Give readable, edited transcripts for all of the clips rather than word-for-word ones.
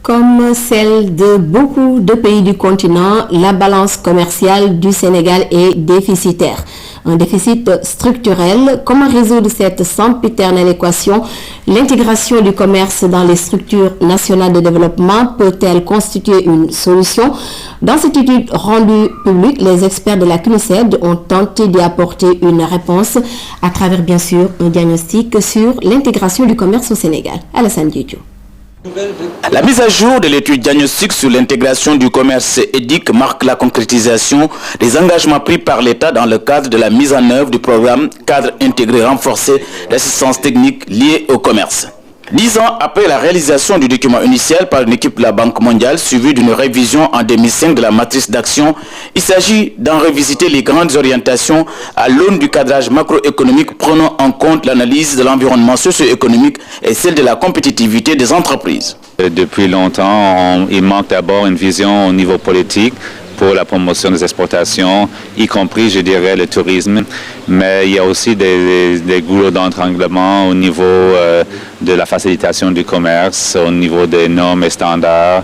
Comme celle de beaucoup de pays du continent, la balance commerciale du Sénégal est déficitaire. Un déficit structurel. Comment résoudre cette sempiternelle équation? L'intégration du commerce dans les structures nationales de développement peut-elle constituer une solution? Dans cette étude rendue publique, les experts de la CNUSED ont tenté d'y apporter une réponse à travers, bien sûr, un diagnostic sur l'intégration du commerce au Sénégal. Alassane Diédhiou. La mise à jour de l'étude diagnostique sur l'intégration du commerce EDIC marque la concrétisation des engagements pris par l'État dans le cadre de la mise en œuvre du programme cadre intégré renforcé d'assistance technique liée au commerce. 10 ans après la réalisation du document initial par une équipe de la Banque mondiale suivie d'une révision en 2005 de la matrice d'action, il s'agit d'en revisiter les grandes orientations à l'aune du cadrage macroéconomique prenant en compte l'analyse de l'environnement socio-économique et celle de la compétitivité des entreprises. Depuis longtemps, il manque d'abord une vision au niveau politique pour la promotion des exportations, y compris, je dirais, le tourisme. Mais il y a aussi des goulots d'entranglement au niveau de la facilitation du commerce, au niveau des normes et standards,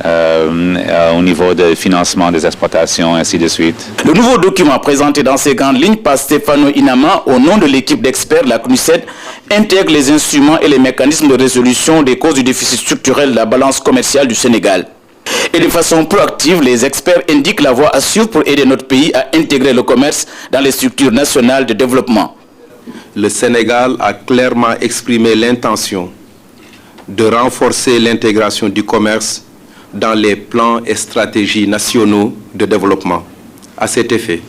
au niveau du financement des exportations, ainsi de suite. Le nouveau document présenté dans ces grandes lignes par Stéphano Inama, au nom de l'équipe d'experts de la CNUSED, intègre les instruments et les mécanismes de résolution des causes du déficit structurel de la balance commerciale du Sénégal. Et de façon proactive, les experts indiquent la voie à suivre pour aider notre pays à intégrer le commerce dans les structures nationales de développement. Le Sénégal a clairement exprimé l'intention de renforcer l'intégration du commerce dans les plans et stratégies nationaux de développement. À cet effet,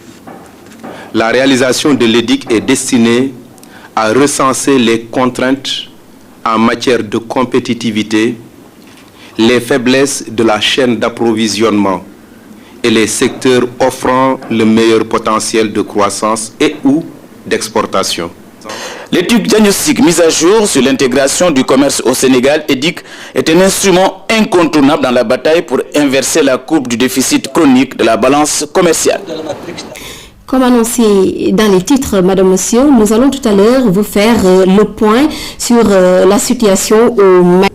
la réalisation de l'EDIC est destinée à recenser les contraintes en matière de compétitivité, les faiblesses de la chaîne d'approvisionnement et les secteurs offrant le meilleur potentiel de croissance et ou d'exportation. L'étude diagnostique mise à jour sur l'intégration du commerce au Sénégal, EDIC, est un instrument incontournable dans la bataille pour inverser la courbe du déficit chronique de la balance commerciale. Comme annoncé dans les titres, Madame, Monsieur, nous allons tout à l'heure vous faire le point sur la situation au Mali.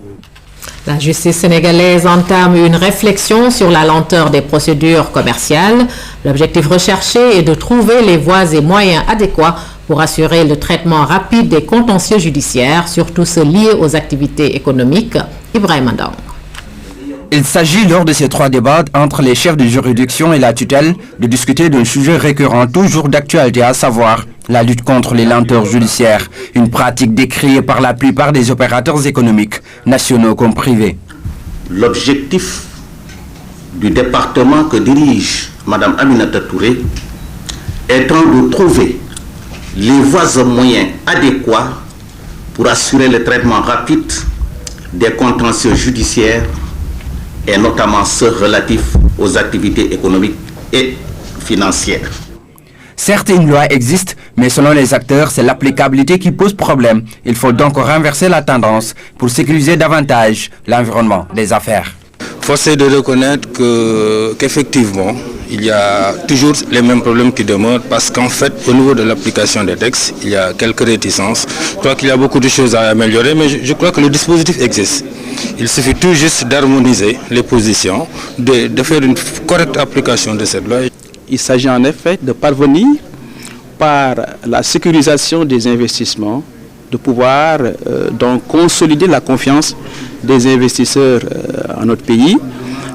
La justice sénégalaise entame une réflexion sur la lenteur des procédures commerciales. L'objectif recherché est de trouver les voies et moyens adéquats pour assurer le traitement rapide des contentieux judiciaires, surtout ceux liés aux activités économiques. Ibrahim Andang. Il s'agit lors de ces 3 débats entre les chefs de juridiction et la tutelle de discuter d'un sujet récurrent toujours d'actualité, à savoir la lutte contre les lenteurs judiciaires, une pratique décriée par la plupart des opérateurs économiques, nationaux comme privés. L'objectif du département que dirige Mme Aminata Touré étant de trouver les voies et moyens adéquats pour assurer le traitement rapide des contentieux judiciaires et notamment ceux relatifs aux activités économiques et financières. Certes, une loi existe, mais selon les acteurs, c'est l'applicabilité qui pose problème. Il faut donc renverser la tendance pour sécuriser davantage l'environnement des affaires. Force est de reconnaître qu'effectivement, il y a toujours les mêmes problèmes qui demeurent parce qu'en fait, au niveau de l'application des textes, il y a quelques réticences. Je crois qu'il y a beaucoup de choses à améliorer, mais je crois que le dispositif existe. Il suffit tout juste d'harmoniser les positions, de faire une correcte application de cette loi. Il s'agit en effet de parvenir, par la sécurisation des investissements, de pouvoir donc consolider la confiance des investisseurs en notre pays,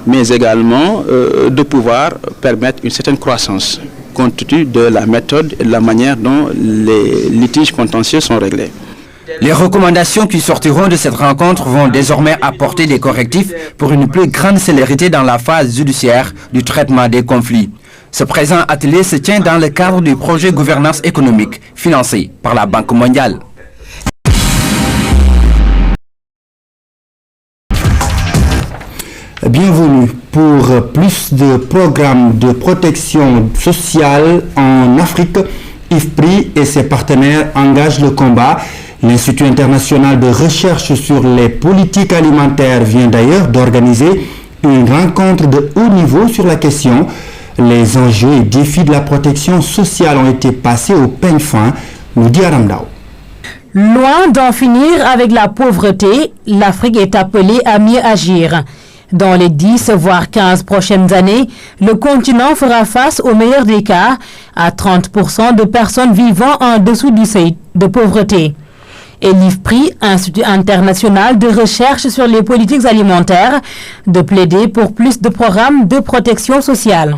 mais également de pouvoir permettre une certaine croissance, compte tenu de la méthode et de la manière dont les litiges contentieux sont réglés. Les recommandations qui sortiront de cette rencontre vont désormais apporter des correctifs pour une plus grande célérité dans la phase judiciaire du traitement des conflits. Ce présent atelier se tient dans le cadre du projet gouvernance économique financé par la Banque mondiale. Bienvenue pour plus de programmes de protection sociale en Afrique. IFPRI et ses partenaires engagent le combat. L'Institut international de recherche sur les politiques alimentaires vient d'ailleurs d'organiser une rencontre de haut niveau sur la question. Les enjeux et défis de la protection sociale ont été passés au peigne fin, nous dit Aramdao. Loin d'en finir avec la pauvreté, l'Afrique est appelée à mieux agir. Dans les 10 voire 15 prochaines années, le continent fera face au meilleur des cas à 30% de personnes vivant en dessous du seuil de pauvreté. Et l'IFPRI, Institut international de recherche sur les politiques alimentaires, de plaider pour plus de programmes de protection sociale.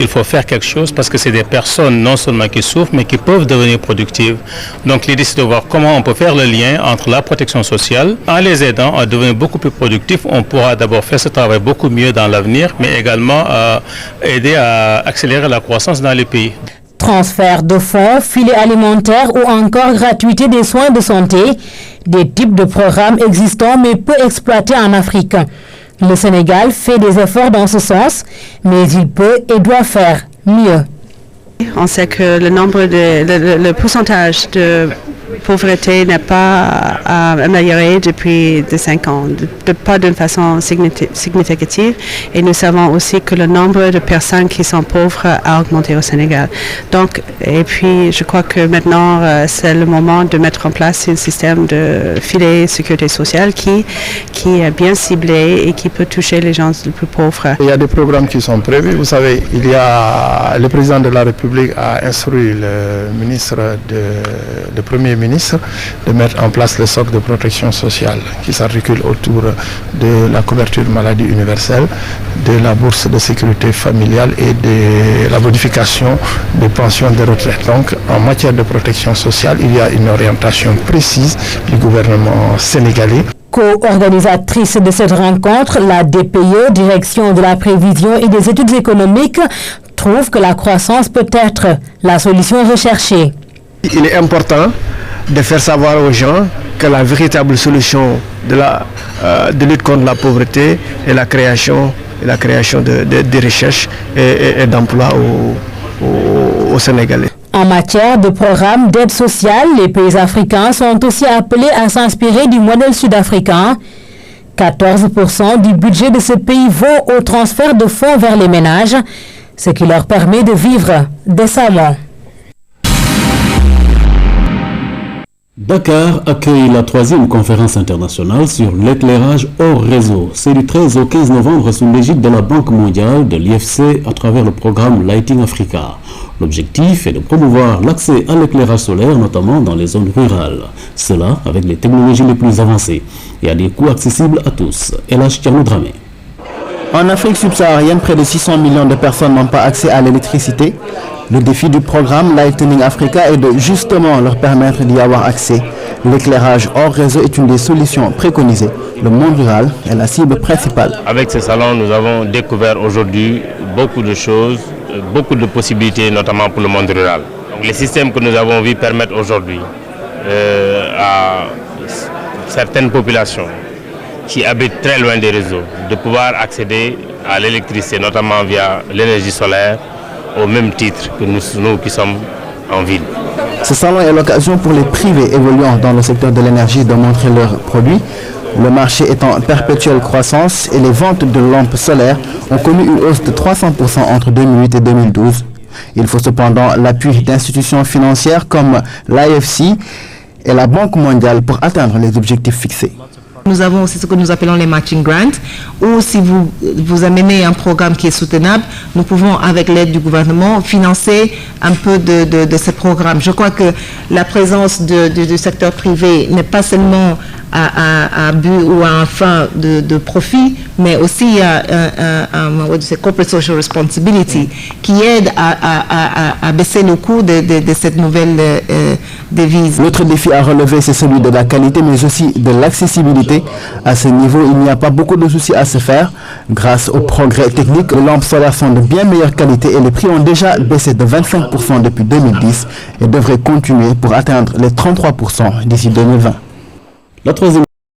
Il faut faire quelque chose parce que c'est des personnes non seulement qui souffrent, mais qui peuvent devenir productives. Donc l'idée, c'est de voir comment on peut faire le lien entre la protection sociale. En les aidant à devenir beaucoup plus productifs, on pourra d'abord faire ce travail beaucoup mieux dans l'avenir, mais également aider à accélérer la croissance dans les pays. Transfert de fonds, filets alimentaires ou encore gratuité des soins de santé, des types de programmes existants mais peu exploités en Afrique. Le Sénégal fait des efforts dans ce sens, mais il peut et doit faire mieux. On sait que le pourcentage de pauvreté n'est pas amélioré depuis 5 ans, pas d'une façon significative. Et nous savons aussi que le nombre de personnes qui sont pauvres a augmenté au Sénégal. Donc, et puis, je crois que maintenant, c'est le moment de mettre en place un système de filet de sécurité sociale qui est bien ciblé et qui peut toucher les gens les plus pauvres. Il y a des programmes qui sont prévus. Vous savez, le président de la République a instruit le Premier ministre de mettre en place le socle de protection sociale qui s'articule autour de la couverture maladie universelle, de la bourse de sécurité familiale et de la modification des pensions de retraite. Donc, en matière de protection sociale, il y a une orientation précise du gouvernement sénégalais. Co-organisatrice de cette rencontre, la DPE, Direction de la prévision et des études économiques, trouve que la croissance peut être la solution recherchée. Il est important de faire savoir aux gens que la véritable solution de lutte contre la pauvreté est la création de recherches et d'emplois au Sénégalais. En matière de programmes d'aide sociale, les pays africains sont aussi appelés à s'inspirer du modèle sud-africain. 14% du budget de ce pays vont au transfert de fonds vers les ménages, ce qui leur permet de vivre décemment. Dakar accueille la 3e conférence internationale sur l'éclairage hors réseau. C'est du 13 au 15 novembre sous l'égide de la Banque mondiale, de l'IFC, à travers le programme Lighting Africa. L'objectif est de promouvoir l'accès à l'éclairage solaire, notamment dans les zones rurales. Cela avec les technologies les plus avancées et à des coûts accessibles à tous. Elhaj Thierno Dramé. En Afrique subsaharienne, près de 600 millions de personnes n'ont pas accès à l'électricité. Le défi du programme Lightning Africa est de justement leur permettre d'y avoir accès. L'éclairage hors réseau est une des solutions préconisées. Le monde rural est la cible principale. Avec ce salon, nous avons découvert aujourd'hui beaucoup de choses, beaucoup de possibilités, notamment pour le monde rural. Donc, les systèmes que nous avons vus permettent aujourd'hui à certaines populations qui habitent très loin des réseaux de pouvoir accéder à l'électricité, notamment via l'énergie solaire, au même titre que nous qui sommes en ville. Ce salon est l'occasion pour les privés évoluant dans le secteur de l'énergie de montrer leurs produits. Le marché est en perpétuelle croissance et les ventes de lampes solaires ont connu une hausse de 300% entre 2008 et 2012. Il faut cependant l'appui d'institutions financières comme l'IFC et la Banque mondiale pour atteindre les objectifs fixés. Nous avons aussi ce que nous appelons les matching grants, où si vous amenez un programme qui est soutenable, nous pouvons, avec l'aide du gouvernement, financer un peu de ce programme. Je crois que la présence du secteur privé n'est pas seulement à but ou à un fin de profit, mais aussi à corporate social responsibility qui aide à baisser le coût de cette nouvelle devise. L'autre défi à relever, c'est celui de la qualité, mais aussi de l'accessibilité. À ce niveau, il n'y a pas beaucoup de soucis à se faire. Grâce au progrès technique, les lampes solaires sont de bien meilleure qualité et les prix ont déjà baissé de 25% depuis 2010 et devraient continuer pour atteindre les 33% d'ici 2020. La 3e